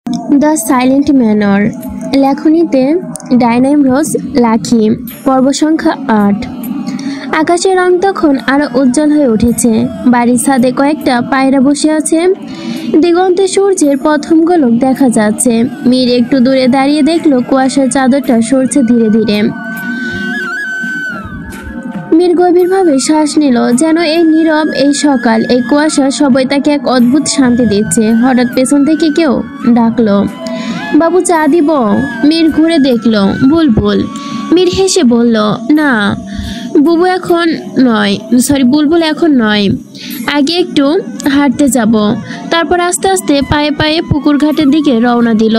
The silent manor, লেখনীতে ডাইনাম রোজ লাকি, পর্ব সংখ্যা 8। আকাশের রং তখন আরো উজ্জ্বল হয়ে উঠেছে। বাড়ির ছাদে কয়েকটা পায়রা বসে আছে। দিগন্তে সূর্যের প্রথম গোলক দেখা যাচ্ছে। মীর একটু দূরে দাঁড়িয়ে দেখলো কুয়াশার চাদরটা সরছে ধীরে ধীরে। মীর গভীরভাবে শ্বাস নিল, যেন এই নীরব, এই সকাল, এই কুয়াশা সবাই তাকে এক অদ্ভুত শান্তি দিচ্ছে। হঠাৎ পেছন থেকে কেউ ডাকলো, বাবু চা দিব? মীর ঘুরে দেখলো বুলবুল। মীর হেসে বলল, না বুবু এখন নয়, বুলবুল এখন নয়, আগে একটু হাঁটতে যাব। তারপর আস্তে আস্তে পায়ে পায়ে পুকুর ঘাটের দিকে রওনা দিল।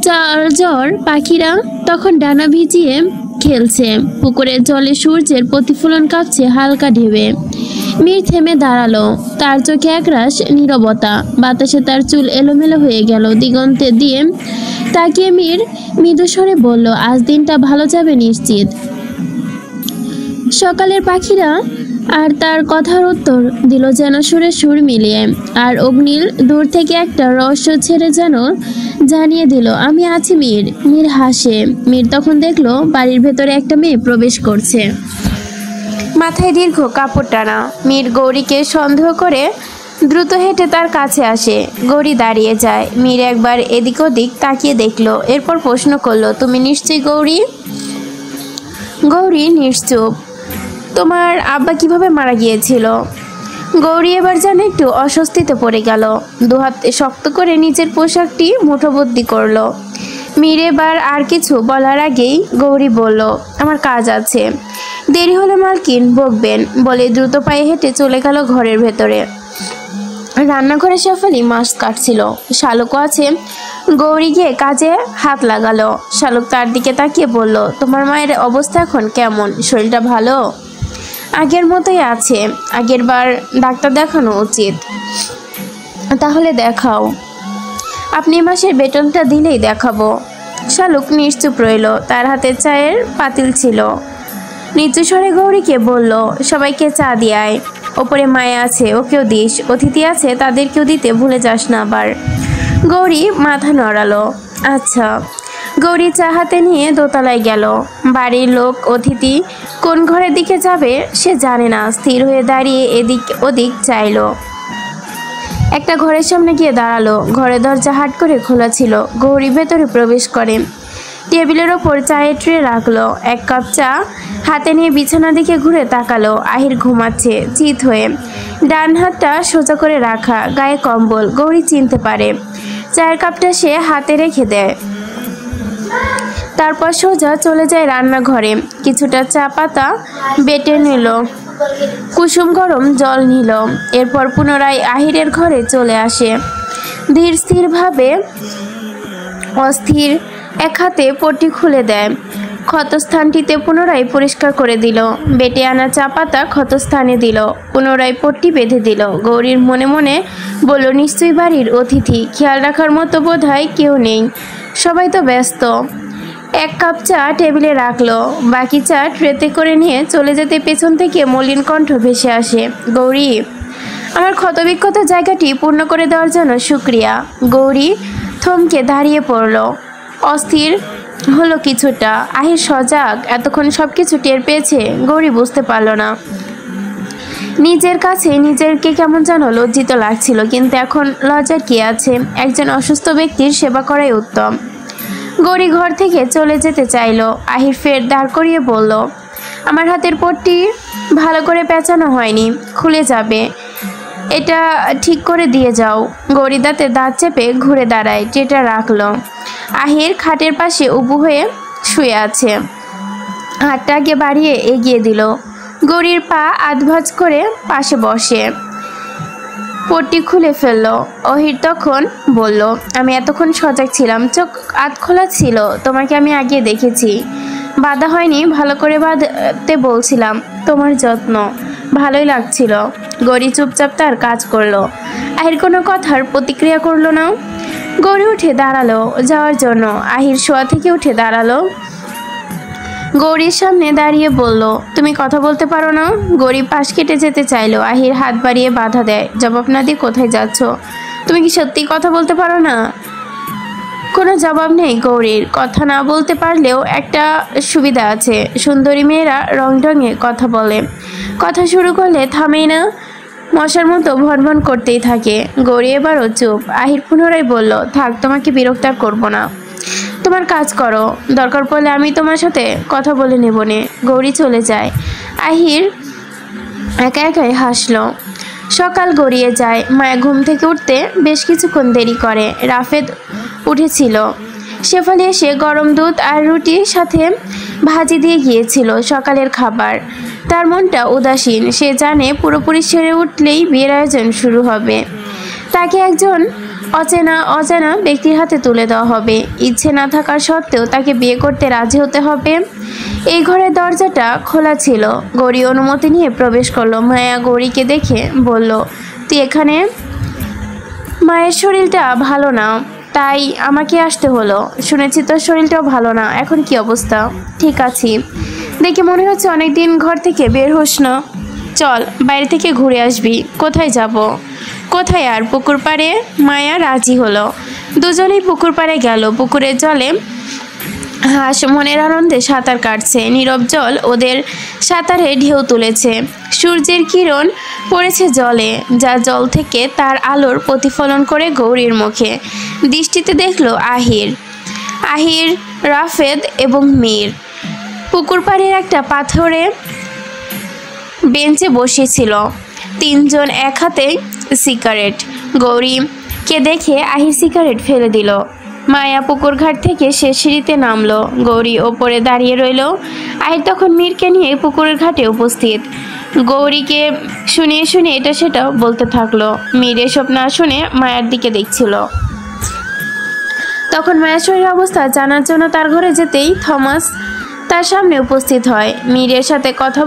চারজন পাখিরা তখন ডানা ভিজিয়ে খেলছে। পুকুরের জলে সূর্যের প্রতিফলন কাঁপছে হালকা ঢেউয়ে। মীর থেমে দাঁড়ালো, তার চোখে একরাশ নীরবতা। বাতাসে তার চুল এলোমেলো হয়ে গেল। দিগন্তে দিয়ে তাকিয়ে মীর মৃদু স্বরে বলল, আজ দিনটা ভালো যাবে নিশ্চিত। সকালের পাখিরা আর তার কথার উত্তর দিল যেন সুরে সুর মিলিয়ে। আর অগ্নিল দূর থেকে একটা রহস্য ছেড়ে যেন জানিয়ে দিল, আমি আছি মীর। মীর হাসে। মীর তখন দেখলো বাড়ির ভেতরে একটা মেয়ে প্রবেশ করছে, মাথায় দীর্ঘ কাপড় টানা। মীর গৌরীকে সন্দেহ করে দ্রুত হেঁটে তার কাছে আসে। গৌরী দাঁড়িয়ে যায়। মীর একবার এদিক ওদিক তাকিয়ে দেখলো, এরপর প্রশ্ন করলো, তুমি নিশ্চয়ই গৌরী? গৌরী নিশ্চুপ। তোমার আব্বা কিভাবে মারা গিয়েছিল? গৌরী এবার যেন একটু অস্বস্তিতে পড়ে গেল। দুহাত শক্ত করে নিজের পোশাকটি মুঠোবদ্ধ করলো। মীর এবার আর কিছু বলার আগেই গৌরী বলল, আমার কাজ আছে, দেরি হলে মালকিন বকবেন, বলে দ্রুত পায়ে হেঁটে চলে গেল ঘরের ভেতরে। রান্নাঘরে শেফালি মাছ কাটছিল, শালুকও আছে। গৌরী গিয়ে কাজে হাত লাগালো। শালুক তার দিকে তাকিয়ে বলল, তোমার মায়ের অবস্থা এখন কেমন? শরীরটা ভালো? আগের মতোই আছে, আগের বার ডাক্তার দেখানো উচিত। তাহলে দেখাও। আপনি মাসের বেতনটা দিলেই দেখাবো। শালুক নিশ্চুপ রইল। তার হাতে চায়ের পাতিল ছিল। নিচু স্বরে গৌরীকে বলল, সবাইকে চা দিয়ে আয়। ওপরে মায়া আছে, ওকেও দিস। অতিথি আছে, তাদেরকেও দিতে ভুলে যাস না আবার। গৌরী মাথা নড়ালো, আচ্ছা। গৌরী চা হাতে নিয়ে দোতলায় গেল। বাড়ির লোক অতিথি কোন ঘরের দিকে যাবে সে জানে না। স্থির হয়ে দাঁড়িয়ে এদিক ওদিক চাইলো। একটা ঘরের সামনে গিয়ে দাঁড়ালো। ঘরের দরজা হাট করে খোলা ছিল। গৌরী ভেতরে প্রবেশ করে টেবিলের ওপর চায়ের ট্রে রাখলো। এক কাপ চা হাতে নিয়ে বিছানা দিকে ঘুরে তাকালো। আহির ঘুমাচ্ছে চিত হয়ে, ডান হাতটা সোজা করে রাখা, গায়ে কম্বল। গৌরী চিনতে পারে। চায়ের কাপটা সে হাতে রেখে দেয়। তারপর সোজা চলে যায় রান্নাঘরে। কিছুটা চা পাতা বেটে নিল, কুসুম গরম জল নিল। এরপর পুনরায় আহিরের ঘরে চলে আসে। ধীর স্থিরভাবে, অস্থির এক হাতে পট্টি খুলে দেয়। ক্ষতস্থানটিতে পুনরায় পরিষ্কার করে দিল। বেটে আনা চা পাতা ক্ষতস্থানে দিল। পুনরায় পট্টি বেঁধে দিল। গৌরীর মনে মনে বলল, নিশ্চয়ই বাড়ির অতিথি, খেয়াল রাখার মতো বোধহয় কেউ নেই, সবাই তো ব্যস্ত। এক কাপ চা টেবিলে রাখলো। বাকি চা ট্রেতে করে নিয়ে চলে যেতে পেছন থেকে মলিন কণ্ঠ ভেসে আসে, গৌরী, আমার ক্ষতবিক্ষত জায়গাটি পূর্ণ করে দেওয়ার জন্য শুক্রিয়া। গৌরী থমকে দাঁড়িয়ে পড়ল, অস্থির হলো কিছুটা। আহির সজাগ, এতক্ষণ সবকিছু টের পেয়েছে। গৌরী বুঝতে পারল না। নিজের কাছে নিজেকে কেমন যেন লজ্জিত লাগছিল, কিন্তু এখন লজ্জার কি আছে? একজন অসুস্থ ব্যক্তির সেবা করাই উত্তম। গৌরী ঘর থেকে চলে যেতে চাইল। আহির ফের দাঁড় করিয়ে বলল, আমার হাতের পট্টি ভালো করে পেঁচানো হয়নি, খুলে যাবে, এটা ঠিক করে দিয়ে যাও। গৌরী দাঁতে দাঁত চেপে ঘুরে দাঁড়ায়, ট্রেটা রাখলো। আহির খাটের পাশে উবু হয়ে শুয়ে আছে। হাতটা আগে বাড়িয়ে এগিয়ে দিল। গৌরীর পা আধভাঁজ করে পাশে বসে পট্টি খুলে ফেলল। অহির তখন বলল, আমি এতক্ষণ সজাগ ছিলাম, চোখ আধ খোলা ছিল, তোমাকে আমি আগে দেখেছি। বাধা হয়নি, ভালো করে বাঁধতে বলছিলাম, তোমার যত্ন ভালোই লাগছিল। গৌরী চুপচাপ তার কাজ করলো। আহির কোনো কথার প্রতিক্রিয়া করলো না। গৌরী উঠে দাঁড়ালো যাওয়ার জন্য। আহির শোয়া থেকে উঠে দাঁড়ালো। গৌরীর সামনে দাঁড়িয়ে বলল, তুমি কথা বলতে পারো না? গৌরী পাশ কেটে যেতে চাইলো। আহির হাত বাড়িয়ে বাধা দেয়, জবাব না দিয়ে কোথায় যাচ্ছ? তুমি কি সত্যি কথা বলতে পারো না? কোনো জবাব নেই গৌরীর। কথা না বলতে পারলেও একটা সুবিধা আছে, সুন্দরী মেয়েরা রং ঢঙে কথা বলে, কথা শুরু করলে থামেই না, মশার মতো ভনভন করতেই থাকে। গৌরী এবারও চুপ। আহির পুনরায় বলল, থাক, তোমাকে বিরক্ত করব না, তোমার কাজ করো, দরকার পড়লে আমি তোমার সাথে কথা বলে নেব নে। গৌরী চলে যায়। আহির একা একাই হাসলো। সকাল গড়িয়ে যায়। মায়া ঘুম থেকে উঠতে বেশ কিছুক্ষণ দেরি করে। রাফেদ উঠেছিল। শেফালি এসে গরম দুধ আর রুটির সাথে ভাজি দিয়ে গিয়েছিল সকালের খাবার। তার মনটা উদাসীন। সে জানে পুরোপুরি সেরে উঠলেই বিয়ের আয়োজন শুরু হবে। তাকে একজন অজানা ব্যক্তির হাতে তুলে দেওয়া হবে। ইচ্ছে না থাকার সত্ত্বেও তাকে বিয়ে করতে রাজি হতে হবে। এই ঘরের দরজাটা খোলা ছিল। গৌরী অনুমতি নিয়ে প্রবেশ করলো। মায়া গৌরীকে দেখে বলল, তুই এখানে? মায়ের শরীরটা ভালো না, তাই আমাকে আসতে হলো। শুনেছি তোর শরীরটাও ভালো না, এখন কি অবস্থা? ঠিক আছি। দেখে মনে হচ্ছে অনেকদিন ঘর থেকে বের হোস না। চল, বাইরে থেকে ঘুরে আসবি। কোথায় যাব? কোথায় আর? পুকুর পাড়ে। মায়া রাজি হলো। দুজনেই পুকুর পাড়ে গেল। পুকুরের জলে হাঁস মনের আনন্দে সাঁতার কাটছে। নীরব জল ওদের সাঁতারে ঢেউ তুলেছে। সূর্যের কিরণ পড়েছে জলে, যা জল থেকে তার আলোর প্রতিফলন করে গৌরীর মুখে। দৃষ্টিতে দেখলো আহির, রাফেদ এবং মীর পুকুর পাড়ের একটা পাথরে বেঞ্চে বসেছিল। তিনজন এক হাতে সিগারেট। গৌরীকে দেখে আহির সিগারেট ফেলে দিল। মায়া পুকুর ঘাট থেকে সে সিঁড়িতে নামলো। গৌরী ওপরে দাঁড়িয়ে রইল। আহির তখন মীরকে নিয়ে পুকুরের ঘাটে উপস্থিত। গৌরীকে শুনিয়ে শুনিয়ে এটা সেটা বলতে থাকলো। মীর এসব না শুনে মায়ার দিকে দেখছিল। তখন মায়ের শরীরের অবস্থা জানার জন্য তার ঘরে যেতেই থমাস তার সামনে উপস্থিত হয়। মীরের সাথে কথা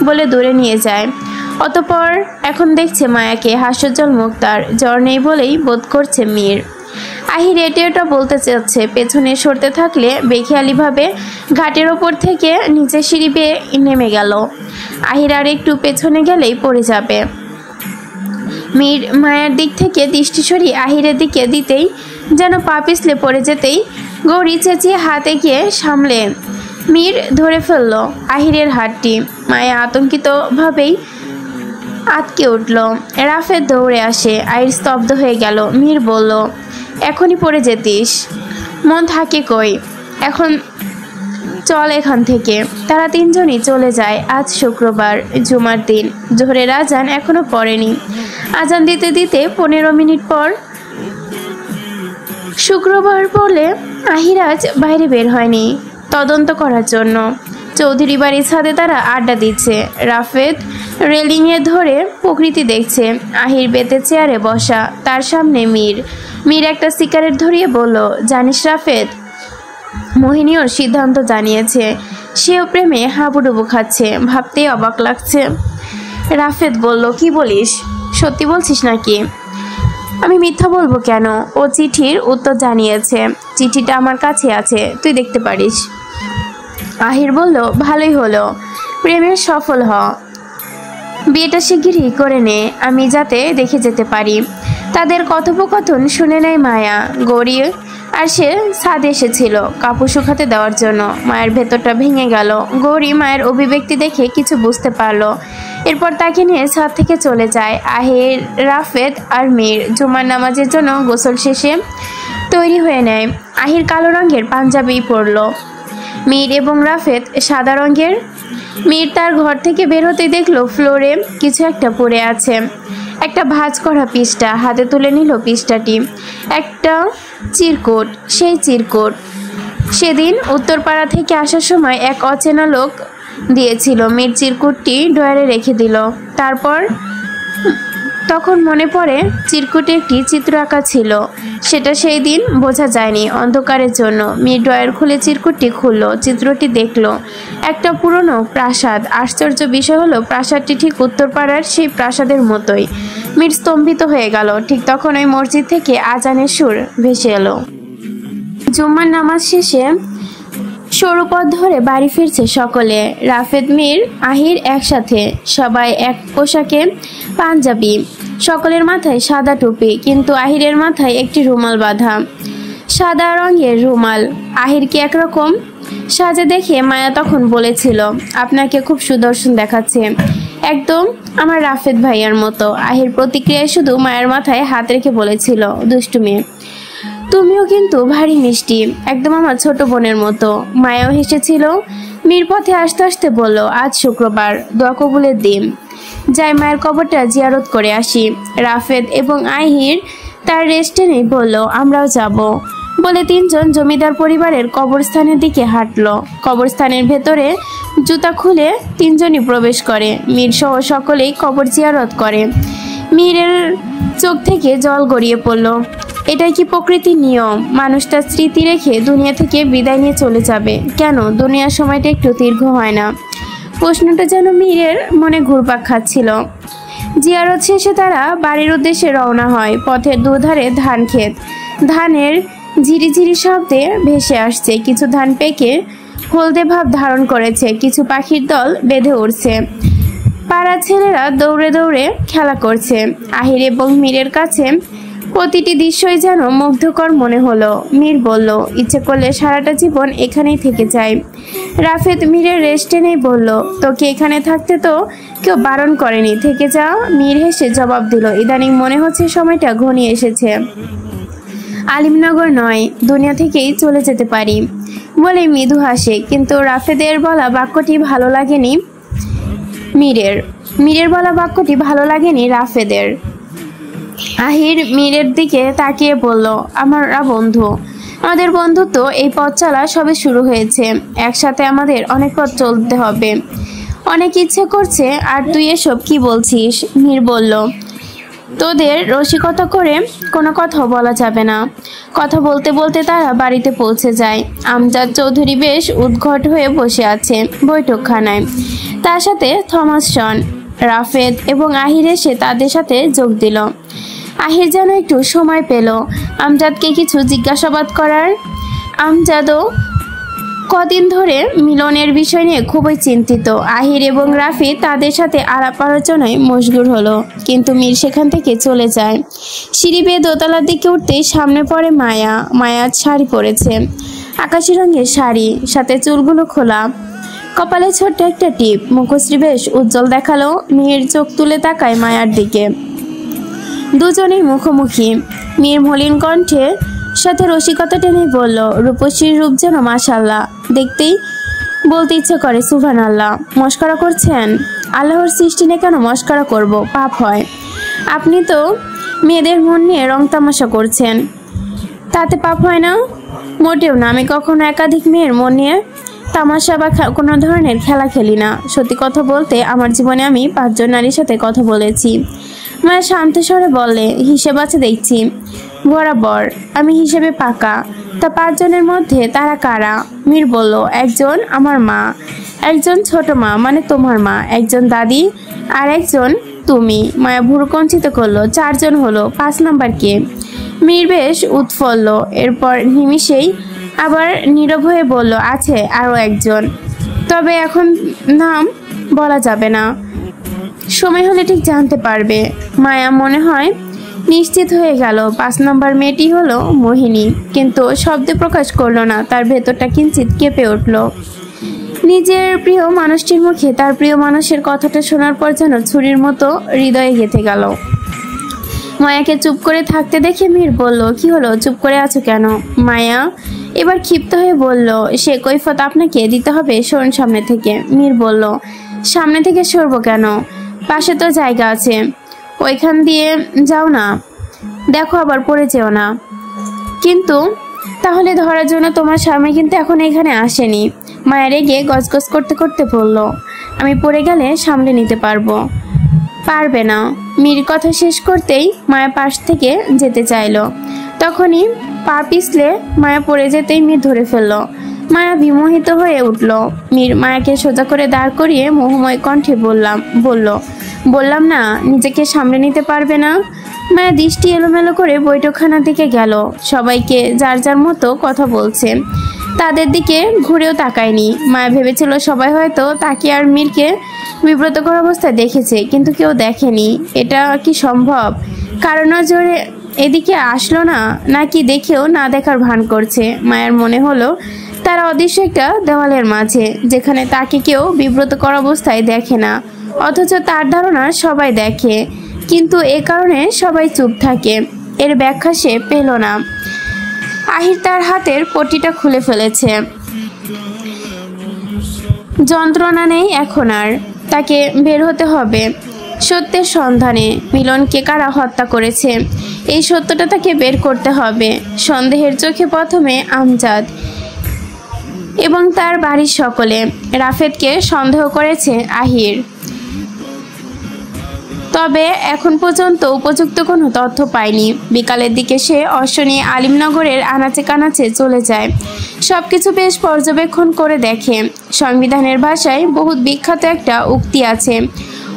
বলে দূরে নিয়ে যায়। অতঃপর এখন দেখছে মায়াকে। হাস্যোজ্জ্বল মুখ তার। জ্বর নেই বলেই বোধ করছে মীর। আহির এটা বলতে চাচ্ছে, পেছনে সরতে থাকলে বেখেয়ালিভাবে ঘাটের ওপর থেকে নিচে সিঁড়ি বেয়ে নেমে গেল। আহির আর একটু পেছনে গেলেই পড়ে যাবে। মীর মায়ার দিক থেকে দৃষ্টি সরিয়ে আহিরের দিকে দিতেই যেন পা পিছলে পড়ে যেতেই গৌরী চেঁচিয়ে হাত এগিয়ে সামলে মীর ধরে ফেলল আহিরের হাতটি। মায়া আতঙ্কিতভাবেই আটকে উঠল। রাফেদ দৌড়ে আসে। আহির স্তব্ধ হয়ে গেল। মীর বলল, এখনই পড়ে যেতিস, মন থাকে কই? এখন চল এখান থেকে। তারা তিনজনই চলে যায়। আজ শুক্রবার, জুমার দিন। জোহরের আজান এখনো পড়েনি। আজান দিতে দিতে 15 মিনিট পর। শুক্রবার বলে আহির আজ বাইরে বের হয়নি তদন্ত করার জন্য। চৌধুরী বাড়ির ছাদে তারা আড্ডা দিচ্ছে। রাফেদ রেলিংয়ে ধরে প্রকৃতি দেখছে। আহির বেতে চেয়ারে বসা, তার সামনে মীর একটা সিগারেট ধরিয়ে বলল, জানিস রাফেদ, মোহিনী ওর সিদ্ধান্ত জানিয়েছে। সেও প্রেমে হাবুডুবু খাচ্ছে। ভাবতেই অবাক লাগছে। রাফেদ বলল, কি বলিস? সত্যি বলছিস নাকি? আমি মিথ্যা বলবো কেন? ও চিঠির উত্তর জানিয়েছে। চিঠিটা আমার কাছে আছে, তুই দেখতে পারিস। আহির বলল, ভালোই হলো, প্রেমের সফল হ। বিয়েটা শিগগিরই করে নে, আমি যাতে দেখে যেতে পারি। তাদের কথোপকথন শুনে নেয় মায়া। গৌরী আর সে ছাদে এসেছিল কাপড় শুকাতে দেওয়ার জন্য। মায়ের ভেতরটা ভেঙে গেল। গৌরী মায়ের অভিব্যক্তি দেখে কিছু বুঝতে পারল। এরপর তাকে নিয়ে ছাদ থেকে চলে যায়। আহির, রাফেদ আর মীর জুমার নামাজের জন্য গোসল শেষে তৈরি হয়ে নেয়। আহির কালো রঙের পাঞ্জাবি পরল, মীর এবং রাফেদ সাদা রঙের। মীর তার ঘর থেকে বের হতে দেখলো ফ্লোরে কিছু একটা পড়ে আছে। একটা ভাঁজ করা পৃষ্ঠা। হাতে তুলে নিল পৃষ্ঠাটি। একটা চিরকুট। সেই চিরকুট সেদিন উত্তরপাড়া থেকে আসার সময় এক অচেনা লোক দিয়েছিল। মীর চিরকুটটি ড্রয়ারে রেখে দিল। তখন মনে পড়ে চিরকুটে একটি চিত্র আঁকা ছিল। সেটা সেই দিন বোঝা যায়নি অন্ধকারের জন্য। মীর ড্রয়ার খুলে চিরকুটটি খুলল। চিত্রটি দেখল একটা পুরনো প্রাসাদ। আশ্চর্য বিষয় হলো প্রাসাদটি ঠিক উত্তরপাড়ার সেই প্রাসাদের মতোই। মীর স্তম্ভিত হয়ে গেল। ঠিক তখন ওই মসজিদ থেকে আজানের সুর ভেসে এলো। জুম্মার নামাজ শেষে সরু পথ ধরে বাড়ি ফিরছে সকলে। রাফেদ, মীর, আহির একসাথে। সবাই এক পোশাকে, পাঞ্জাবি। সকলের মাথায় সাদা টুপি, কিন্তু আহিরের মাথায় একটি রুমাল বাঁধা। সাদা রঙের রুমাল। আহিরকে একরকম সাজে দেখে মায়া তখন বলেছিল, আপনাকে খুব সুদর্শন দেখাচ্ছে, একদম আমার রাফেদ ভাইয়ার মতো। আহির প্রতিক্রিয়ায় শুধু মায়ের মাথায় হাত রেখে বলেছিল, দুষ্টু মেয়ে, তুমিও কিন্তু ভারী মিষ্টি, একদম আমার ছোট বোনের মতো। মায়াও হেসেছিল। মীর পথে আসতে আসতে বলল, আজ শুক্রবার, দোয়া কবুলের দিন, যাই মায়ের কবরটা জিয়ারত করে আসি। রাফেদ এবং আহির তার রেস্টে নেই বলল, আমরাও যাব। বলে তিনজন জমিদার পরিবারের কবরস্থানের দিকে হাঁটলো। কবরস্থানের ভেতরে জুতা খুলে তিনজনই প্রবেশ করে। মীর সহ সকলেই কবর জিয়ারত করে। মীরের চোখ থেকে জল গড়িয়ে পড়ল। এটাই কি প্রকৃতির নিয়ম? মানুষ তার স্মৃতি রেখে দুনিয়া থেকে বিদায় নিয়ে চলে যাবে কেন? দুনিয়ার সময়টা একটু দীর্ঘ হয় না? প্রশ্নটা যেন মীরের মনে ঘুরপাক খাচ্ছিল। জিয়ারত শেষে তারা বাড়ির উদ্দেশ্যে রওনা হয়। পথের দুধারে ধান ক্ষেত, ধানের ঝিরিঝিরি শব্দে ভেসে আসছে। কিছু ধান পেকে হলদে ভাব ধারণ করেছে, কিছু পাখির দল বেঁধে উঠছে। পাড়া ছেলেরা দৌড়ে দৌড়ে খেলা করছে। আহির এবং মীরের কাছে প্রতিটি দৃশ্যই যেন মুগ্ধকর মনে হলো। মীর বলল, ইচ্ছে করলে সারাটা জীবন এখানেই থেকে যাই। রাফেদ মীরের রেস্টে নেই বলল, তোকে এখানে থাকতে তো কেউ বারণ করেনি, থেকে যা। মীর হেসে জবাব দিল, ইদানিং মনে হচ্ছে সময়টা ঘনিয়ে এসেছে, আলিমনগর নয়, দুনিয়া থেকেই চলে যেতে পারি। বলে মৃদু হাসে। কিন্তু রাফেদের বলা বাক্যটি ভালো লাগেনি মীরের। মীরের বলা বাক্যটি ভালো লাগেনি রাফেদের। আহির মীরের দিকে তাকিয়ে বলল, আমরা বন্ধু, আমাদের বন্ধুত্ব এই পথ চলা সবে শুরু হয়েছে, একসাথে আমাদের অনেক পথ চলতে হবে। অনেক ইচ্ছে করছে, আর তুই এসব কি বলছিস? মীর বলল, তোদের রসিকতা করে কোনো কথা বলা যাবে না। কথা বলতে বলতে তারা বাড়িতে পৌঁছে যায়। আমজাদ চৌধুরী বেশ উদ্ঘট হয়ে বসে আছে বৈঠকখানায়। তার সাথে থমাসন, রাফেদ এবং আহির এসে তাদের সাথে যোগ দিল। আহির যেন একটু সময় পেল আমজাদকে কিছু জিজ্ঞাসাবাদ করার। আমজাদও কদিন ধরে মিলনের বিষয় নিয়ে খুবই চিন্তিত। আহির এবং রাফি তাদের সাথে আলাপ আলোচনায় মশগুল হলো, কিন্তু মীর সেখান থেকে চলে যায়। সিঁড়ি বেয়ে দোতলার দিকে উঠতেই সামনে পড়ে মায়া। মায়া শাড়ি পরেছে, আকাশি রঙের শাড়ি, সাথে চুলগুলো খোলা, কপালে ছোট্ট একটা টিপ, মুখশ্রী বেশ উজ্জ্বল দেখালো। মীর চোখ তুলে তাকায় মায়ার দিকে। দুজনেই মুখোমুখি। মীর মলিন কণ্ঠে সাথে রসিকতা টেনে বলল, রূপসীর রূপ যেন মাশাআল্লাহ, দেখতেই বলতে ইচ্ছে করে সুবহানাল্লাহ। মস্করা করছেন? আল্লাহর সৃষ্টি নিয়ে কেন মস্করা করব? পাপ হয়। আপনি তো মেয়েদের মন নিয়ে রং তামাশা করছেন, তাতে পাপ হয় না? মোটেও না, আমি কখনো একাধিক মেয়ের মন নিয়ে তামাশা বা কোনো ধরনের খেলা খেলি না। সত্যি কথা বলতে আমার জীবনে আমি 5 জন নারীর সাথে কথা বলেছি। মায়া শান্ত স্বরে বললে, হিসেব আছে দেখছি। বরাবর আমি হিসেবে পাকা। তা 5 জনের মধ্যে তারা কারা? মীর বলল, একজন আমার মা, একজন ছোট মা মানে তোমার মা, একজন দাদি, আর একজন তুমি। মায়া ভুরু কঞ্চিত করলো। 4 জন হলো, 5 নাম্বার কে? মীর বেশ উৎফুল্ল। এরপর নিমিষেই আবার নীরব হয়ে বলল, আছে আরও একজন, তবে এখন নাম বলা যাবে না, সময় হলে ঠিক জানতে পারবে। মায়া মনে হয় নিশ্চিত হয়ে গেল 5 নম্বর মেয়েটি হলো মোহিনী, কিন্তু শব্দে প্রকাশ করলো না। তার ভেতরটা কিঞ্চিত কেঁপে উঠল। নিজের প্রিয় মানুষটির মুখে তার প্রিয় মানুষের কথাটা শোনার পর যেন ছুরির মতো হৃদয়ে গেঁথে গেল। মায়াকে চুপ করে থাকতে দেখে মীর বলল, কি হলো, চুপ করে আছো কেন? মায়া এবার ক্ষিপ্ত হয়ে বলল, সে কৈফত আপনাকে দিতে হবে, সরুন সামনে থেকে। মীর বলল, সামনে থেকে সরবো কেন? পাশে তো জায়গা আছে, ওইখান দিয়ে যাও না, দেখো আবার পড়ে যেও না। কিন্তু তাহলে ধরার জন্য তোমার স্বামী কিন্তু এখন এখানে আসেনি। মায়া রেগে গজগজ করতে করতে বলল, আমি পড়ে গেলে সামলে নিতে পারবো। পারবে না। মীর কথা শেষ করতেই মায়া পাশ থেকে যেতে চাইলো। তখনই পা পিছলে মায়া পড়ে যেতেই মীর ধরে ফেলল। মায়া বিমোহিত হয়ে উঠল। মীর মায়াকে সোজা করে দাঁড় করিয়ে মোহময় কণ্ঠে বললাম না নিজেকে সামলে নিতে পারবে না। মায়া দৃষ্টি এলোমেলো করে বৈঠকখানার দিকে গেল। সবাইকে যার যার মতো কথা বলছে, তাদের দিকে ঘুরেও তাকায়নি। মায়া ভেবেছিল সবাই হয়তো তাকে আর মীরকে বিব্রতকর অবস্থায় দেখেছে, কিন্তু কেউ দেখেনি। এটা কি সম্ভব? কারো নজরে এদিকে আসলো না, নাকি দেখেও না দেখার ভান করছে। মায়ের মনে হলো তারা অদৃশ্য একটা দেওয়ালের মাঝে, যেখানে তাকে কেউ বিব্রত করা অবস্থায় দেখে না, অথচ তার ধারণা সবাই দেখে, কিন্তু এ কারণে সবাই চুপ থাকে। এর ব্যাখ্যা সে পেল না। আহির তার হাতের পট্টিটা খুলে ফেলেছে। যন্ত্রণা নেই এখন আর, তাকে বের হতে হবে সত্যের সন্ধানে। মিলনকে কারা হত্যা করেছে এই সত্যটা তাকে বের করতে হবে। সন্দেহের চোখে প্রথমে আমজাদ এবং তার বাড়ির সকলে রাফেদকে সন্দেহ করেছে আহির, তবে এখন পর্যন্ত উপযুক্ত কোনো তথ্য পায়নি। বিকালের দিকে সে অশ্ব নিয়ে আলিমনগরের আনাচে কানাচে চলে যায়। সবকিছু বেশ পর্যবেক্ষণ করে দেখে। সংবিধানের ভাষায় বহুত বিখ্যাত একটা উক্তি আছে,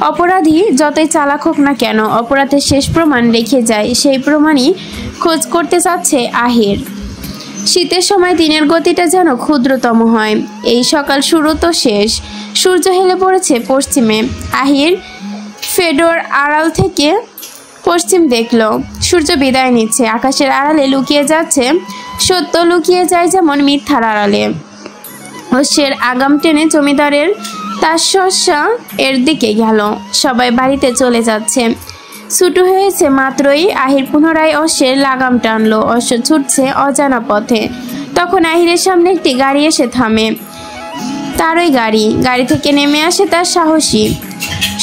অপরাধী যতই চালাক হোক না কেন অপরাধের শেষ প্রমাণ রেখে যায়। সেই প্রমাণই খোঁজ করতে চাচ্ছে আহির। শীতের সময় দিনের গতিটা যেন ক্ষুদ্রতম হয়। এই সকাল শুরু তো শেষ, সূর্য হেলে পড়েছে পশ্চিমে। আহির ফেডোর আড়াল থেকে পশ্চিম দেখল, সূর্য বিদায় নিচ্ছে। আকাশের আড়ালে লুকিয়ে যাচ্ছে সত্য, লুকিয়ে যায় যেমন মিথ্যার আড়ালে। অশ্বের আগাম টেনে জমিদারের তারশস্যা এর দিকে গেল। সবাই বাড়িতে চলে যাচ্ছে। ছুটু হয়েছে মাত্রই আহির পুনরায় অশ্বের লাগাম টানলো। অশ্ব ছুটছে অজানা পথে। তখন আহিরের সামনে একটি গাড়ি এসে থামে। তারই গাড়ি থেকে নেমে আসে তার সাহসী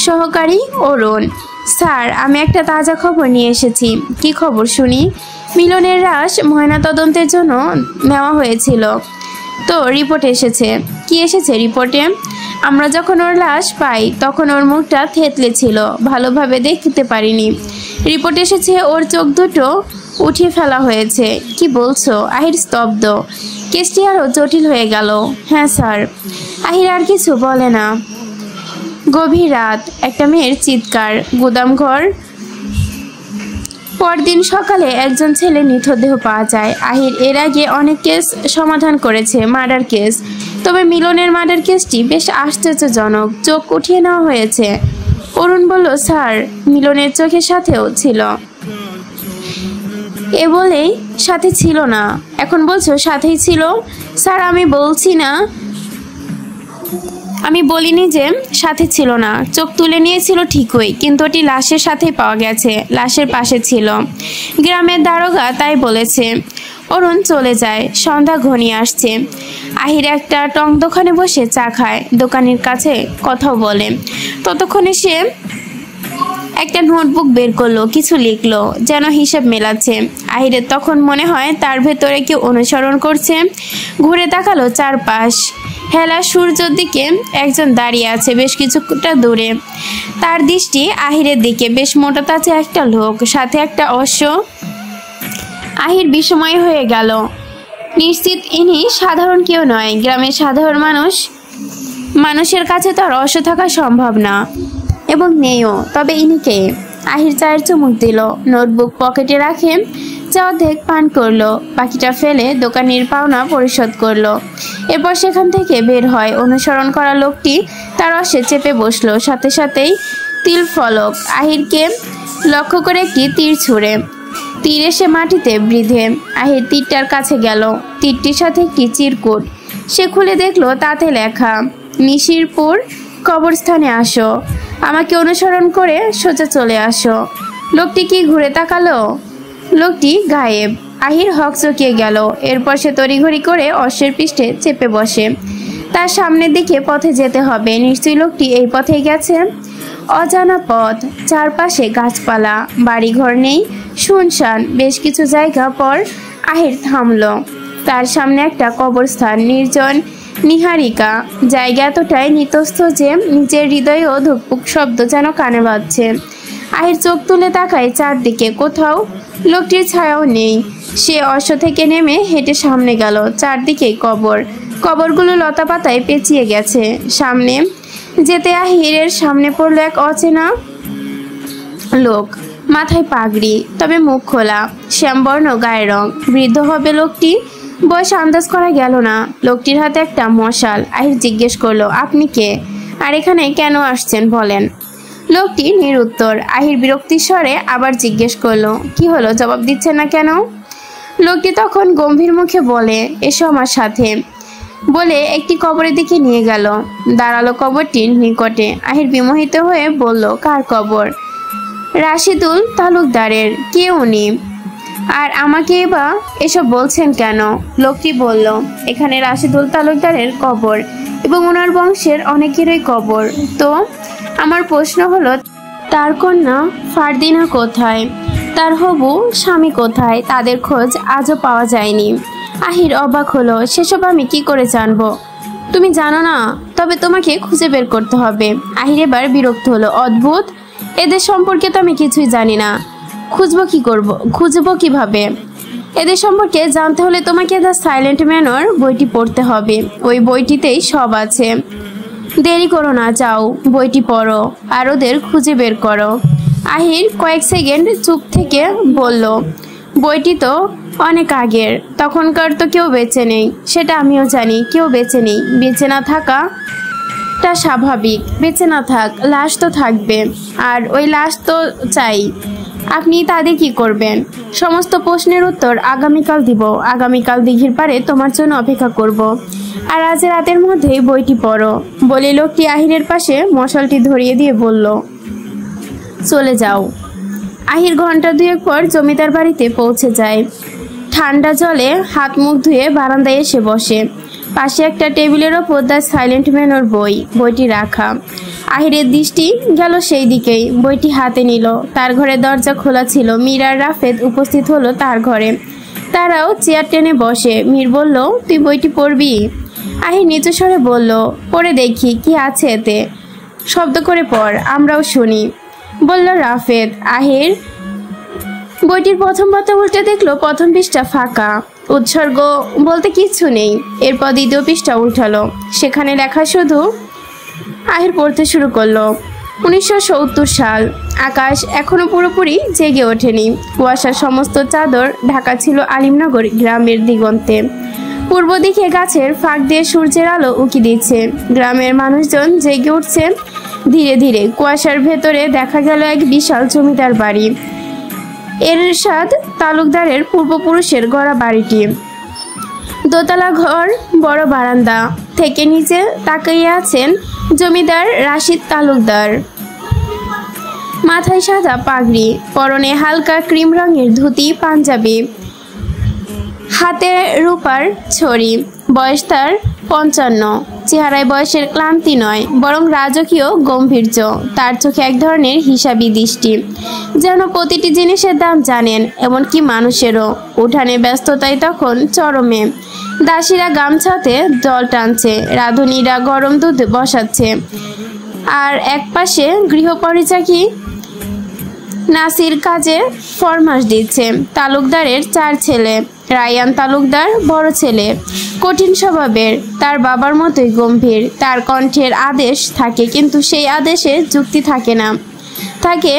সহকারী অরুণ। স্যার, আমি একটা তাজা খবর নিয়ে এসেছি। কি খবর শুনি? মিলনের লাশ ময়নাতদন্তের জন্য নেওয়া হয়েছিল, তো রিপোর্ট এসেছে। কি এসেছে রিপোর্টে? আমরা যখন ওর লাশ পাই তখন ওর মুখটা থেতলে ছিল, ভালোভাবে দেখতে পারিনি। রিপোর্ট এসেছে ওর চোখ দুটো উঠিয়ে ফেলা হয়েছে। কি বলছো? আহির স্তব্ধ। কেসটি আরও জটিল হয়ে গেল। হ্যাঁ স্যার। আহির আর কিছু বলে না। গভীর রাত, একটা মেয়ের চিৎকার, গুদামঘর। পরদিন সকালে একজন ছেলে নিথদেহ পাওয়া যায়। আহির এর আগে অনেক কেস সমাধান করেছে, মার্ডার কেস, তবে মিলনের মার্ডার কেসটি বেশ আশ্চর্যজনক। চোখ উঠিয়ে নেওয়া হয়েছে। অরুণ বলল, স্যার, মিলনের চোখের সাথেও ছিল। এ বলেই সাথে ছিল না, এখন বলছো সাথেই ছিল? স্যার, আমি বলিনি যে সাথে ছিল না। চোখ তুলে নিয়েছিল ঠিকই, কিন্তু ওটি লাশের সাথেই পাওয়া গেছে, লাশের পাশে ছিল। গ্রামের দারোগা তাই বলেছে। অরুণ চলে যায়। সন্ধ্যা ঘনিয়ে আসছে। আহির একটা টং দোকানে বসে চা খায়, দোকানের কাছে কথাও বলে। ততক্ষণে সে একটা নোটবুক বের করলো, কিছু লিখলো, যেন হিসাব মেলাচ্ছে। আহিরের তখন মনে হয় তার ভেতরে কেউ অনুসরণ করছে। ঘুরে তাকালো চারপাশ। হেলা সূর্যের দিকে একজন দাঁড়িয়ে আছে বেশ কিছুটা দূরে। তার দৃষ্টি আহিরের দিকে। বেশ মোটা তাজা একটা লোক, সাথে একটা অশ্ব। আহির বিস্ময় হয়ে গেল। নিশ্চিত ইনি সাধারণ কেউ নয়। গ্রামের সাধারণ মানুষের কাছে তো আর অশ্ব থাকা সম্ভব না, এবং নেইও। তবে ইনি কে? আহির চায়ের চুমুক দিল, নোটবুক পকেটে রাখে, চা অর্ধেক পান করলো, বাকিটা ফেলে দোকানির পাওনা পরিশোধ করলো। এরপর সেখান থেকে বের হয়। অনুসরণ করা লোকটি তার অশ্বে চেপে বসলো। সাথে সাথেই তিল ফলক আহিরকে লক্ষ্য করে একটি তীর ছুঁড়ে। তীর এসে মাটিতে বৃদ্ধে। আহির তীরটার কাছে গেল। তীরটির সাথে একটি চিরকুট। সে খুলে দেখলো তাতে লেখা, নিশিরপুর কবরস্থানে আসো, আমাকে অনুসরণ করে সোজা চলে আসো। লোকটি কি ঘুরে তাকালো? লোকটি গায়েব। আহির হকচকিয়ে গেল। এরপর সে তড়িঘড়ি করে অশ্বের পৃষ্ঠে চেপে বসে। তার সামনের দিকে পথে যেতে হবে। নিশ্চয়ই লোকটি এই পথেই গেছে। অজানা পথ, চারপাশে গাছপালা, বাড়িঘর নেই, শুনশান। বেশ কিছু জায়গা পর আহির থামল। তার সামনে একটা কবরস্থান, নির্জন, নিহারিকা। জায়গা এতটাই নিতস্থ যে নিজের হৃদয়েও ধুকপুক শব্দ যেন কানে বাজছে। আহির চোখ তুলে তাকায় চারদিকে, কোথাও লোকটির ছায়াও নেই। সে অশ্ব থেকে নেমে হেঁটে সামনে গেল। চারদিকে কবরগুলো লতা পাতায় পেঁচিয়ে গেছে। সামনে যেতে আহিরের সামনে পড়ল এক অচেনা লোক, মাথায় পাগড়ি, তবে মুখ খোলা, শ্যামবর্ণ গায়ের রং। বৃদ্ধ হবে লোকটি, বয়স আন্দাজ করা গেল না। লোকটির হাতে একটা মশাল। আহির জিজ্ঞেস করলো, আপনি কে, আর এখানে কেন আসছেন বলেন? লোকটি নিরুত্তর। আহির বিরক্তির স্বরে আবার জিজ্ঞেস করলো, কি হলো, জবাব দিচ্ছে না কেন? লোকটি তখন গম্ভীর মুখে বলে, এসো আমার সাথে, বলে একটি কবরের দিকে নিয়ে গেল। দাঁড়ালো কবরটির নিকটে। আহির বিমোহিত হয়ে বলল, কার কবর? রাশিদুল তালুকদারের। কে উনি? আর আমাকে বা এসব বলছেন কেন? লোকটি বলল, এখানে রাশিদুল তালুকদারের কবর এবং ওনার বংশের অনেকেরই কবর। তো আমার প্রশ্ন হলো, তার কন্যা ফারদিনা কোথায়? তার হবু স্বামী কোথায়? তাদের খোঁজ আজও পাওয়া যায়নি। আহির অবাক হলো, সেসব আমি কি করে জানবো? তুমি জানো না? তবে তোমাকে খুঁজে বের করতে হবে। আহির এবার বিরক্ত হলো, অদ্ভুত, এদের সম্পর্কে তো আমি কিছুই জানি না। খুঁজবো কিভাবে? এদের সম্পর্কে জানতে হলে তোমাকে দ্য সাইলেন্ট ম্যানর বইটি পড়তে হবে। ওই বইটিতেই সব আছে। দেরি করো না, যাও বইটি পড়ো আর ওদের খুঁজে বের করো। আহির কয়েক সেকেন্ড চুপ থেকে বলল, বইটি তো অনেক আগের, তখনকার তো কেউ বেঁচে নেই। সেটা আমিও জানি, কেউ বেঁচে নেই। বেঁচে না থাকাটা স্বাভাবিক। বেঁচে না থাক, লাশ তো থাকবে, আর ওই লাশ তো চাই। আপনি তাদের কি করবেন? সমস্ত প্রশ্নের উত্তর আগামীকাল দিব। আগামীকাল দিঘির পাড়ে তোমার জন্য অপেক্ষা করব। আর আজ রাতের মধ্যেই বইটি পড়ো, বলে লোকটি আহিরের পাশে মশালটি ধরিয়ে দিয়ে বলল, চলে যাও। আহির ঘন্টা দুয়েক পর জমিদার বাড়িতে পৌঁছে যায়। ঠান্ডা জলে হাত মুখ ধুয়ে বারান্দায় এসে বসে। পাশে একটা টেবিলের ওপর দ্য সাইলেন্ট ম্যানর বইটি রাখা। আহিরের দৃষ্টি গেল সেই দিকেই। বইটি হাতে নিল। তার ঘরের দরজা খোলা ছিল। মীর আর রাফেদ উপস্থিত হলো তার ঘরে। তারাও চেয়ার টেনে বসে। মীর বলল, তুই বইটি পড়বি? আহির নিচু স্বরে বলল, পড়ে দেখি কি আছে এতে। শব্দ করে পড়, আমরাও শুনি, বলল রাফেদ। আহির বইটির প্রথম পাতা উল্টে দেখলো প্রথম পৃষ্ঠা ফাঁকা, উৎসর্গ বলতে কিচ্ছু নেই। এরপর দ্বিতীয় পৃষ্ঠা উল্টালো, সেখানে লেখা শুধু। আহির পড়তে শুরু করলো। 1970 সাল। আকাশ এখনো পুরোপুরি জেগে ওঠেনি। কুয়াশার সমস্ত চাদর ঢাকা ছিল আলিমনগর গ্রামের দিগন্তে। পূর্ব দিকে গাছের ফাঁক দিয়ে সূর্যের আলো উকি দিচ্ছে। গ্রামের মানুষজন জেগে উঠছে ধীরে ধীরে। কুয়াশার ভেতরে দেখা গেল এক বিশাল জমিদার বাড়ি। এরশাদ তালুকদারের পূর্বপুরুষের গড়া বাড়িটি। দোতলা ঘর, বড় বারান্দা থেকে নিচে তাকিয়ে আছেন জমিদার রাশিদ তালুকদার। মাথায় সাদা পাগড়ি, পরনে হালকা ক্রিম রঙের ধুতি পাঞ্জাবি, হাতে রূপার ছড়ি। বয়স তার 55। চেহারায় বয়সের ক্লান্তি নয়, বরং রাজকীয় গম্ভীর্য। তার চোখে এক ধরনের হিসাবি দৃষ্টি, যেন প্রতিটি জিনিসের দাম জানেন, এমনকি মানুষেরও। উঠানে ব্যস্ততায় তখন চরমে। দাসীরা গামছাতে জল টানছে, রাঁধুনিরা গরম দুধ বসাচ্ছে, আর একপাশে গৃহপরিচারী নাসির কাজে ফরমাস দিচ্ছে। তালুকদারের 4 ছেলে। রায়ান তালুকদার বড় ছেলে, কঠিন স্বভাবের, তার বাবার মতোই গম্ভীর। তার কণ্ঠের আদেশ থাকে, কিন্তু সেই আদেশে যুক্তি থাকে না, থাকে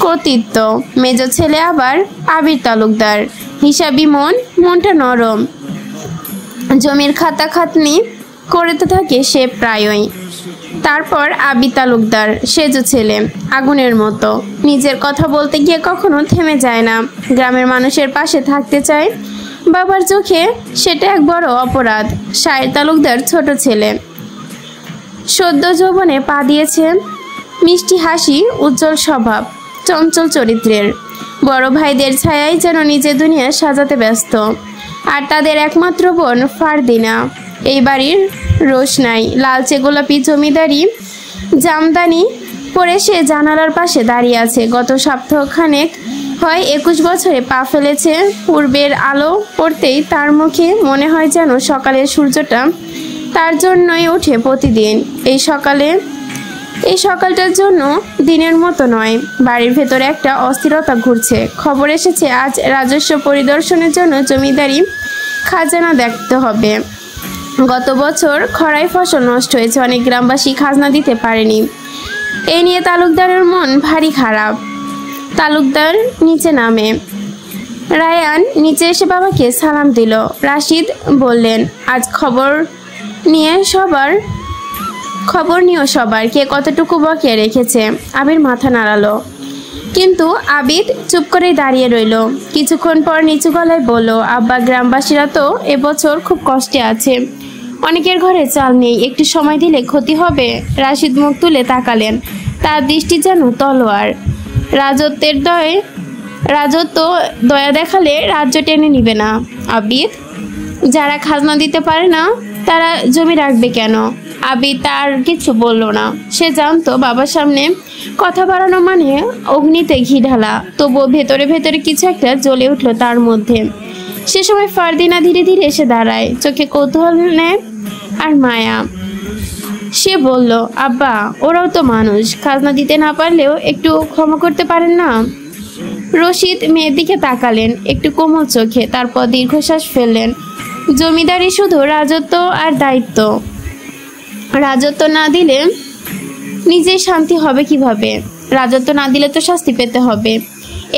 কর্তৃত্ব। মেজ ছেলে আবার আবির তালুকদার, হিসাবি মনটা নরম। জমির খাতা খাতনি করতে থাকে সে প্রায়ই। তারপর আবি তালুকদার, সেজ ছেলে, আগুনের মতো। নিজের কথা বলতে গিয়ে কখনো থেমে যায় না। গ্রামের মানুষের পাশে থাকতে চায়। বাবার চোখে সেটা এক বড় অপরাধ। শাহের তালুকদার ছোট ছেলে, সদ্য যৌবনে পা দিয়েছে। মিষ্টি হাসি, উজ্জ্বল স্বভাব, চঞ্চল চরিত্রের। বড় ভাইদের ছায়ায় যেন নিজের দুনিয়া সাজাতে ব্যস্ত। আর তাদের একমাত্র বোন ফারদিনা। এই বাড়ির রোশনাই, লালচে গোলাপি জমিদারি জামদানি পরে সে জানালার পাশে দাঁড়িয়ে আছে। গত সপ্তাহখানেক হয় 21 বছরে পা ফেলেছে। পূর্বের আলো পড়তেই তার মুখে মনে হয় যেন সকালের সূর্যটা তার জন্যই ওঠে প্রতিদিন। এই সকালটার জন্য দিনের মতো নয়। বাড়ির ভেতরে একটা অস্থিরতা ঘুরছে। খবর এসেছে আজ রাজস্ব পরিদর্শনের জন্য জমিদারি খাজানা দেখতে হবে। গত বছর খরায় ফসল নষ্ট হয়েছে, অনেক গ্রামবাসী খাজনা দিতে পারেনি। এই নিয়ে তালুকদারের মন ভারী খারাপ। তালুকদার নিচে নামে। রায়ান নিচে এসে বাবাকে সালাম দিল। রাশিদ বললেন, আজ খবর নিয়ে সবার খবর নিও সবার কে কতটুকু বকেয়া রেখেছে। আবির মাথা নাড়ালো, কিন্তু আবিদ চুপ করে দাঁড়িয়ে রইল। কিছুক্ষণ পর নিচু গলায় বলল, আব্বা, গ্রামবাসীরা তো এবছর খুব কষ্টে আছে। অনেকের ঘরে চাল নেই, একটু সময় দিলে ক্ষতি হবে। রাশিদ মুখ তুলে তাকালেন, তার দৃষ্টি যেন তলোয়ার। রাজত্ব দয়া দেখালে রাজ্য টেনে নিবে না আবিদ। যারা খাজনা দিতে পারে না তারা জমি রাখবে কেন? আবিদ তার কিছু বলল না। সে জানতো বাবার সামনে কথা বাড়ানো মানে অগ্নিতে ঘি ঢালা। তবুও ভেতরে ভেতরে কিছু একটা জ্বলে উঠল তার মধ্যে। সে সময় ফারদিনা ধীরে ধীরে এসে দাঁড়ায়, চোখে কৌতূহল নেয় আর মায়া। সে বলল, আব্বা, ওরাও তো মানুষ, খাজনা দিতে না পারলেও একটু ক্ষমা করতে পারেন না? রশিদ মেয়ের দিকে তাকালেন একটু কোমল চোখে, তারপর দীর্ঘশ্বাস ফেললেন। জমিদারি শুধু রাজত্ব আর দায়িত্ব। রাজত্ব না দিলে নিজের শান্তি হবে কিভাবে? রাজত্ব না দিলে তো শাস্তি পেতে হবে।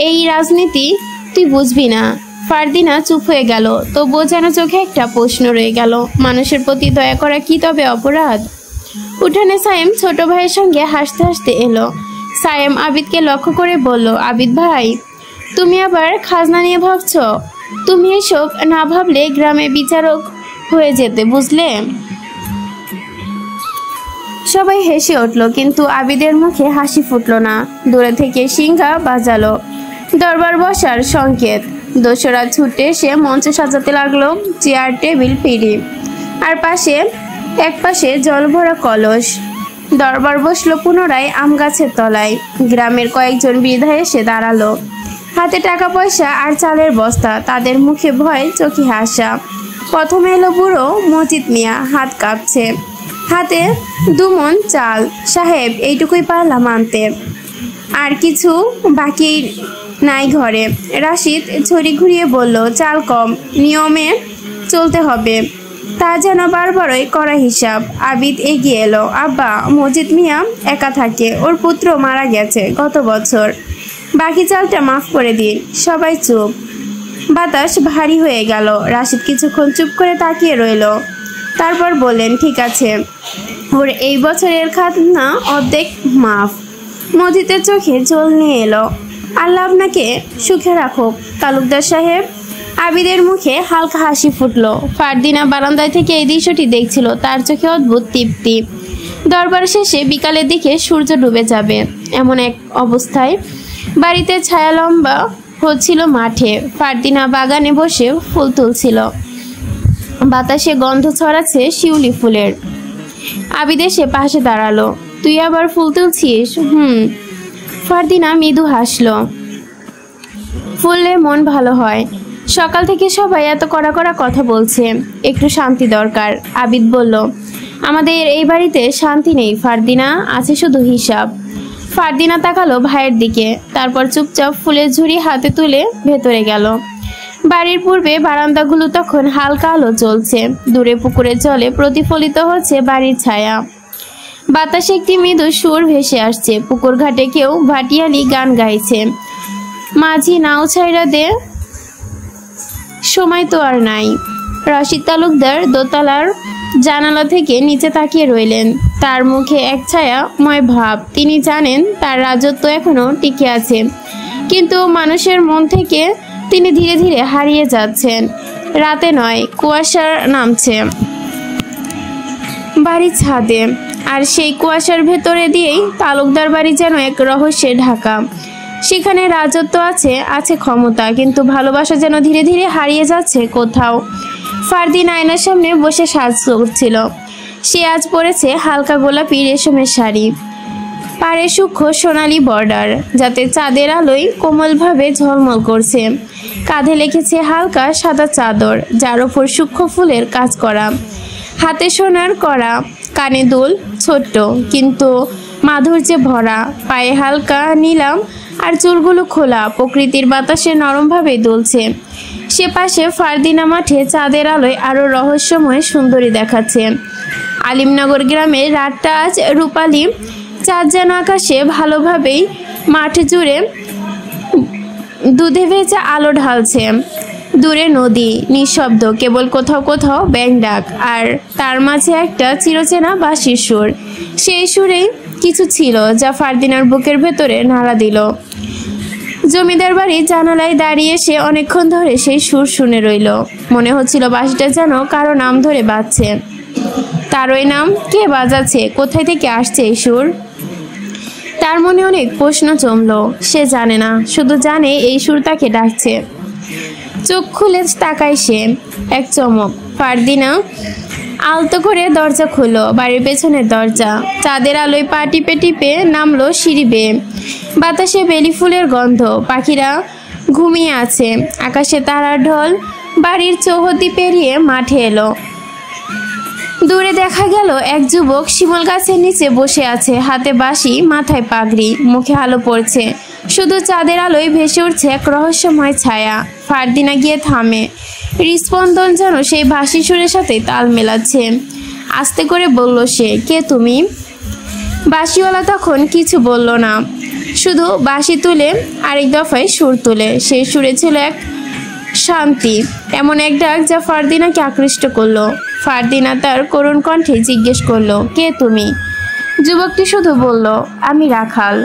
এই রাজনীতি তুই বুঝবি না। ফারদিনা চুপ হয়ে গেল, তবুও যেন চোখে একটা প্রশ্ন রয়ে গেল। মানুষের প্রতি দয়া করা কি তবে অপরাধ? উঠানে সায়েম ছোট ভাইয়ের সঙ্গে হাসতে হাসতে এলো। সায়েম আবিদকে লক্ষ্য করে বলল, আবিদ ভাই, তুমি আবার খাজনা নিয়ে ভাবছ? তুমি এসব না ভাবলে গ্রামে বিচারক হয়ে যেতে, বুঝলে? সবাই হেসে উঠল, কিন্তু আবিদের মুখে হাসি ফুটল না। দূরে থেকে সিংহা বাজালো, দরবার বসার সংকেত। দোসরা ছুটে এসে মঞ্চ সাজাতে লাগলো, চেয়ার টেবিল পিড়ি আর এক পাশে জল ভরা কলস। দরবার বসলো পুনরায় আম গাছের তলায়। গ্রামের কয়েকজন বৃদ্ধা এসে দাঁড়ালো, হাতে টাকা পয়সা আর চালের বস্তা। তাদের মুখে ভয়, চোখে হাসা। প্রথমে এলো বুড়ো মজিদ মিয়া, হাত কাঁপছে, হাতে 2 মণ চাল। সাহেব, এইটুকুই পারলাম আনতে, আর কিছু বাকি নাই ঘরে। রাশিদ ছড়ি ঘুরিয়ে বলল, চাল কম, নিয়মে চলতে হবে। তা যেন বারবারই করা হিসাব। আবিদ এগিয়ে এলো, আব্বা, মজিদ মিয়া একা থাকে, ওর পুত্র মারা গেছে গত বছর, বাকি চালটা মাফ করে দিন। সবাই চুপ। বাতাস ভারী হয়ে গেল। রাশিদ কিছুক্ষণ চুপ করে তাকিয়ে রইল, তারপর বললেন, ঠিক আছে, ওর এই বছরের খাজনা অর্ধেক মাফ। মজিদের চোখে জল নিয়ে এলো, আল্লাহ আপনাকে সুখে রাখুক তালুকদার সাহেব। আবিদের মুখে হালকা হাসি ফুটলো। ফারদিনা বারান্দায় থেকে এই দৃশ্যটি দেখছিল, তার চোখে অদ্ভুত তৃপ্তি। দরবার শেষে বিকালের দিকে সূর্য ডুবে যাবে এমন এক অবস্থায় বাড়িতে ছায়া লম্বা হচ্ছিল মাঠে। ফারদিনা বাগানে বসে ফুল তুলছিল, বাতাসে গন্ধ ছড়াচ্ছে শিউলি ফুলের। আবিদ এসে পাশে দাঁড়ালো, তুই আবার ফুল তুলছিস? ফারদিনা মৃদু হাসলো, ফুললে মন ভালো হয়। সকাল থেকে সবাই এত কড়া কড়া কথা বলছে, একটু শান্তি দরকার। আবিদ বলল, আমাদের এই বাড়িতে শান্তি নেই ফারদিনা, আছে শুধু হিসাব। ফারদিনা তাকালো ভাইয়ের দিকে, তারপর চুপচাপ ফুলের ঝুড়ি হাতে তুলে ভেতরে গেল। বাড়ির পূর্বে বারান্দাগুলো তখন হালকা আলো জ্বলছে, দূরে পুকুরের জলে প্রতিফলিত হচ্ছে বাড়ির ছায়া। বাতাসে একটি মৃদু সুর ভেসে আসছে, পুকুর ঘাটে কেউ ভাটিয়ালি গান গাইছে। মাঝি নাও ছাইরা দে, সময় তো আর নাই। রশিদ তালুকদার দোতলার জানালা থেকে নিচে তাকিয়ে রইলেন, তার মুখে এক ছায়াময় ভাব। তিনি জানেন তার রাজত্ব এখনো টিকে আছে, কিন্তু মানুষের মন থেকে তিনি ধীরে ধীরে হারিয়ে যাচ্ছেন। রাতে নয়, কুয়াশা নামছে বাড়ির ছাদে, আর সেই কুয়াশার ভেতরে দিয়েই তালুকদার বাড়ি যেন এক রহস্যে ঢাকা। সেখানে রাজত্ব আছে, আছে ক্ষমতা, কিন্তু ভালোবাসা যেন ধীরে ধীরে হারিয়ে যাচ্ছে কোথাও। ফারদিন আয়নার সামনে বসে সাজ করছিল। সে আজ পরেছে হালকা গোলাপি রেশমের শাড়ি, পাড়ে সূক্ষ্ম সোনালি বর্ডার, যাতে চাঁদের আলোয় কোমলভাবে ঝলমল করছে। কাঁধে লেখেছে হালকা সাদা চাদর, যার ওপর সূক্ষ্ম ফুলের কাজ করা। হাতে সোনার কড়া, কানে দুল ছোট্ট কিন্তু মাধুর্যে ভরা, পায়ে হালকা নিলাম আর চুলগুলো খোলা, প্রকৃতির বাতাসে নরমভাবে দুলছে। সে পাশে ফারদিনা মাঠে চাঁদের আলোয় আরো রহস্যময় সুন্দরী দেখাচ্ছে। আলিমনগর গ্রামের রাতটা আজ রূপালী, চাঁদ যেন আকাশে ভালোভাবেই মাঠ জুড়ে দুধে ভেজা আলো ঢালছে। দূরে নদী নিঃশব্দ, কেবল কোথাও কোথাও ব্যাঙ ডাক, আর তার মাঝে একটা চিরচেনা বাঁশির সুর। সেই সুরে কিছু ছিল যা ফারদিনার বুকের ভেতরে নাড়া দিল। জমিদার বাড়ির জানালায় দাঁড়িয়ে সে অনেকক্ষণ ধরে সেই সুর শুনে রইল। মনে হচ্ছিল বাঁশিটা যেন কারো নাম ধরে বাজছে। তার ওই নাম, কে বাজাচ্ছে, কোথায় থেকে আসছে এই সুর? তার মনে অনেক প্রশ্ন জমল। সে জানে না, শুধু জানে এই সুর তাকে ডাকছে। চোখ খুলে তাকায় সে। এক চমক, ফারদিনা আলতো করে দরজা খুলল, বাড়ির পেছনের দরজা। চাঁদের আলোয় পা টিপে টিপে নামলো সিঁড়ি বেয়ে। বাতাসে বেলি ফুলের গন্ধ, পাখিরা ঘুমিয়ে আছে, আকাশে তারার ঢল। বাড়ির চৌহদ্দি পেরিয়ে মাঠে এলো। দূরে দেখা গেল এক যুবক শিমুল গাছের নিচে বসে আছে, হাতে বাঁশি, মাথায় পাগড়ি, মুখে আলো পড়ছে। শুধু চাঁদের আলোয় ভেসে উঠছে এক রহস্যময় ছায়া। ফারদিনা গিয়ে থামে। হৃস্পন্দন যেন সেই বাঁশি সুরের সাথে তাল মেলাচ্ছে। আস্তে করে বলল সে, কে তুমি? বাঁশিওয়ালা তখন কিছু বলল না, শুধু বাঁশি তুলে আরেক দফায় সুর তুলে। সেই সুরে ছিল এক শান্তি, এমন এক ডাক যা ফারদিনাকে আকৃষ্ট করলো। ফারদিনা তার করুণ কণ্ঠে জিজ্ঞেস করলো, কে তুমি? যুবকটি শুধু বলল, আমি রাখাল।